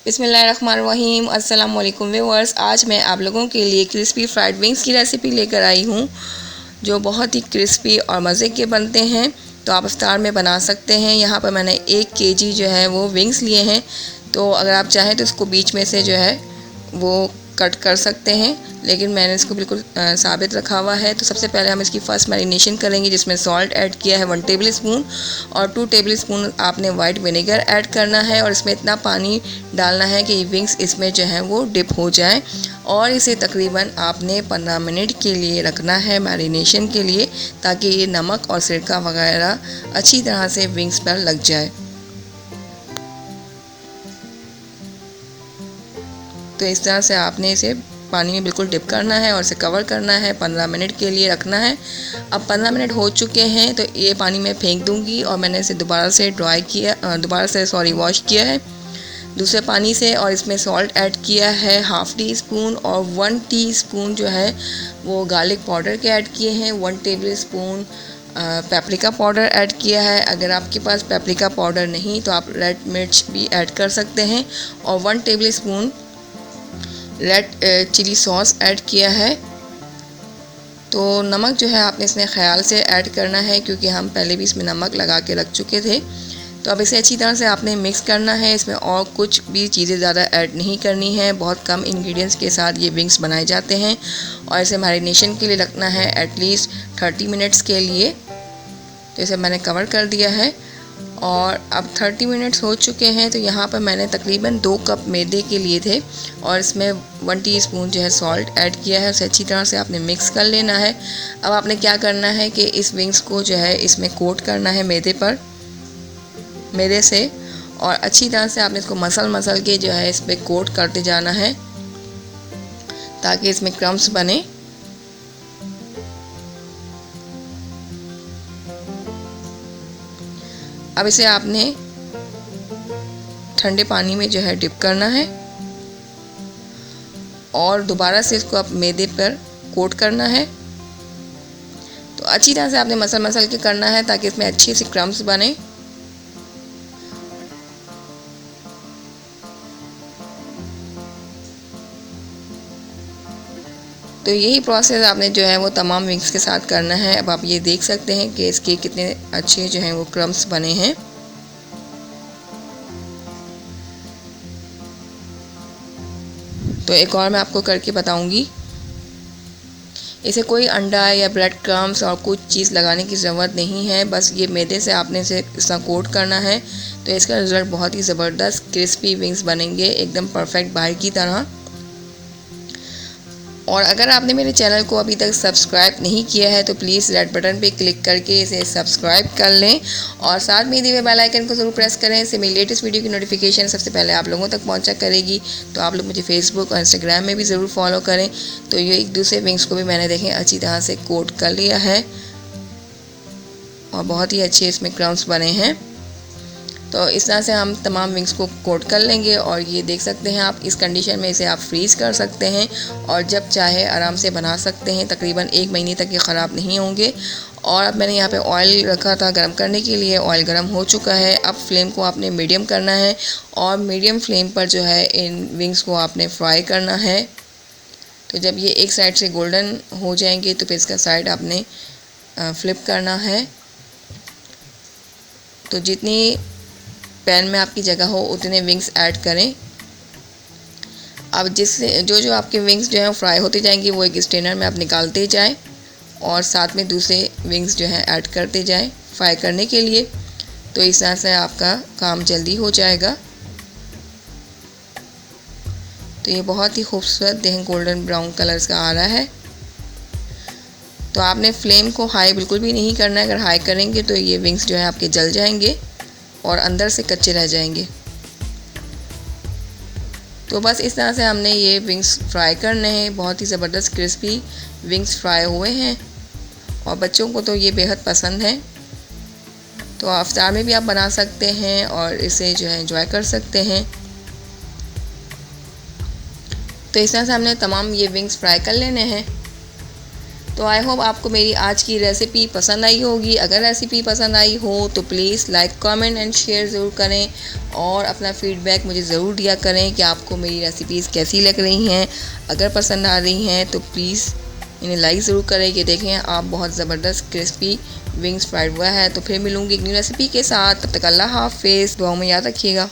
बिस्मिल्लाहिर्रहमानिर्रहीम। अस्सलाम वालेकुम व्यूअर्स, आज मैं आप लोगों के लिए क्रिस्पी फ्राइड विंग्स की रेसिपी लेकर आई हूँ जो बहुत ही क्रिस्पी और मज़े के बनते हैं। तो आप इफ्तार में बना सकते हैं। यहाँ पर मैंने 1 केजी जो है वो विंग्स लिए हैं। तो अगर आप चाहें तो इसको बीच में से जो है वो कट कर सकते हैं, लेकिन मैंने इसको बिल्कुल साबित रखा हुआ है। तो सबसे पहले हम इसकी फ़र्स्ट मैरिनेशन करेंगे, जिसमें सॉल्ट ऐड किया है 1 टेबल स्पून और 2 टेबल स्पून आपने वाइट विनेगर ऐड करना है और इसमें इतना पानी डालना है कि विंग्स इसमें जो है वो डिप हो जाए और इसे तकरीबन आपने 15 मिनट के लिए रखना है मैरिनेशन के लिए, ताकि ये नमक और सिरका वगैरह अच्छी तरह से विंग्स पर लग जाए। तो इस तरह से आपने इसे पानी में बिल्कुल डिप करना है और इसे कवर करना है, 15 मिनट के लिए रखना है। अब 15 मिनट हो चुके हैं तो ये पानी मैं फेंक दूंगी और मैंने इसे दोबारा से वॉश किया है दूसरे पानी से, और इसमें सॉल्ट ऐड किया है 1/2 टी स्पून और 1 टीस्पून जो है वो गार्लिक पाउडर के ऐड किए हैं। 1 table spoon paprika powder add किया है। अगर आपके पास पेपरिका पाउडर नहीं तो आप रेड मिर्च भी ऐड कर सकते हैं, और 1 tablespoon red chilli sauce add किया है। तो नमक जो है आपने इसमें ख्याल से ऐड करना है, क्योंकि हम पहले भी इसमें नमक लगा के रख चुके थे। तो अब इसे अच्छी तरह से आपने मिक्स करना है। इसमें और कुछ भी चीज़ें ज़्यादा ऐड नहीं करनी है। बहुत कम इंग्रेडिएंट्स के साथ ये विंग्स बनाए जाते हैं और इसे मैरिनेशन के लिए रखना है एटलीस्ट 30 मिनट्स के लिए। तो इसे मैंने कवर कर दिया है और अब 30 मिनट्स हो चुके हैं। तो यहाँ पर मैंने तकरीबन 2 कप मैदे के लिए थे और इसमें 1 टीस्पून जो है सॉल्ट ऐड किया है। उसे अच्छी तरह से आपने मिक्स कर लेना है। अब आपने क्या करना है कि इस विंग्स को जो है इसमें कोट करना है मैदे से, और अच्छी तरह से आपने इसको मसल के जो है इस पर कोट करते जाना है ताकि इसमें क्रम्स बने। अब इसे आपने ठंडे पानी में जो है डिप करना है और दोबारा से इसको आप मैदे पर कोट करना है। तो अच्छी तरह से आपने मसल के करना है ताकि इसमें अच्छे से क्रम्स बने। तो यही प्रोसेस आपने जो है वो तमाम विंग्स के साथ करना है। अब आप ये देख सकते हैं कि इसके कितने अच्छे जो हैं वो क्रम्स बने हैं। तो एक और मैं आपको करके बताऊंगी। इसे कोई अंडा या ब्रेड क्रम्स और कुछ चीज़ लगाने की ज़रूरत नहीं है, बस ये मैदे से आपने इसे इस तरह कोट करना है। तो इसका रिज़ल्ट बहुत ही ज़बरदस्त क्रिस्पी विंग्स बनेंगे, एकदम परफेक्ट बाहर की तरह। और अगर आपने मेरे चैनल को अभी तक सब्सक्राइब नहीं किया है तो प्लीज़ रेड बटन पे क्लिक करके इसे सब्सक्राइब कर लें और साथ में दिए हुए बेल आइकन को ज़रूर प्रेस करें। इससे मेरी लेटेस्ट वीडियो की नोटिफिकेशन सबसे पहले आप लोगों तक पहुंचा करेगी। तो आप लोग मुझे फेसबुक और इंस्टाग्राम में भी ज़रूर फॉलो करें। तो ये एक दूसरे विंग्स को भी मैंने देखें अच्छी तरह से कोट कर लिया है और बहुत ही अच्छे इसमें क्रम्स बने हैं। तो इस तरह से हम तमाम विंग्स को कोट कर लेंगे और ये देख सकते हैं आप, इस कंडीशन में इसे आप फ्रीज़ कर सकते हैं और जब चाहे आराम से बना सकते हैं। तकरीबन 1 महीने तक ये ख़राब नहीं होंगे। और अब मैंने यहाँ पे ऑयल रखा था गर्म करने के लिए। ऑयल गर्म हो चुका है। अब फ्लेम को आपने मीडियम करना है और मीडियम फ्लेम पर जो है इन विंग्स को आपने फ्राई करना है। तो जब ये एक साइड से गोल्डन हो जाएंगे तो फिर इसका साइड आपने फ्लिप करना है। तो जितनी पैन में आपकी जगह हो उतने विंग्स ऐड करें। अब जिससे जो आपके विंग्स जो हैं फ्राई होते जाएंगे वो एक स्ट्रेनर में आप निकालते जाएं और साथ में दूसरे विंग्स जो हैं ऐड करते जाएं फ्राई करने के लिए। तो इस तरह से आपका काम जल्दी हो जाएगा। तो ये बहुत ही खूबसूरत देखें गोल्डन ब्राउन कलर का आ रहा है। तो आपने फ्लेम को हाई बिल्कुल भी नहीं करना है। अगर हाई करेंगे तो ये विंग्स जो है आपके जल जाएंगे और अंदर से कच्चे रह जाएंगे। तो बस इस तरह से हमने ये विंग्स फ्राई करने हैं। बहुत ही ज़बरदस्त क्रिस्पी विंग्स फ्राई हुए हैं और बच्चों को तो ये बेहद पसंद है। तो इफ्तार में भी आप बना सकते हैं और इसे जो है एंजॉय कर सकते हैं। तो इस तरह से हमने तमाम ये विंग्स फ्राई कर लेने हैं। तो आई होप आपको मेरी आज की रेसिपी पसंद आई होगी। अगर रेसिपी पसंद आई हो तो please like comment and share ज़रूर करें और अपना फीडबैक मुझे ज़रूर दिया करें कि आपको मेरी रेसिपीज़ कैसी लग रही हैं। अगर पसंद आ रही हैं तो प्लीज़ इन्हें लाइक ज़रूर करें कि देखें आप बहुत ज़बरदस्त क्रिस्पी विंग्स फ्राइड हुआ है। तो फिर मिलूँगी एक न्यू रेसिपी के साथ, तब तक अल्लाह हाफ़िज़, दुआओं में याद रखिएगा।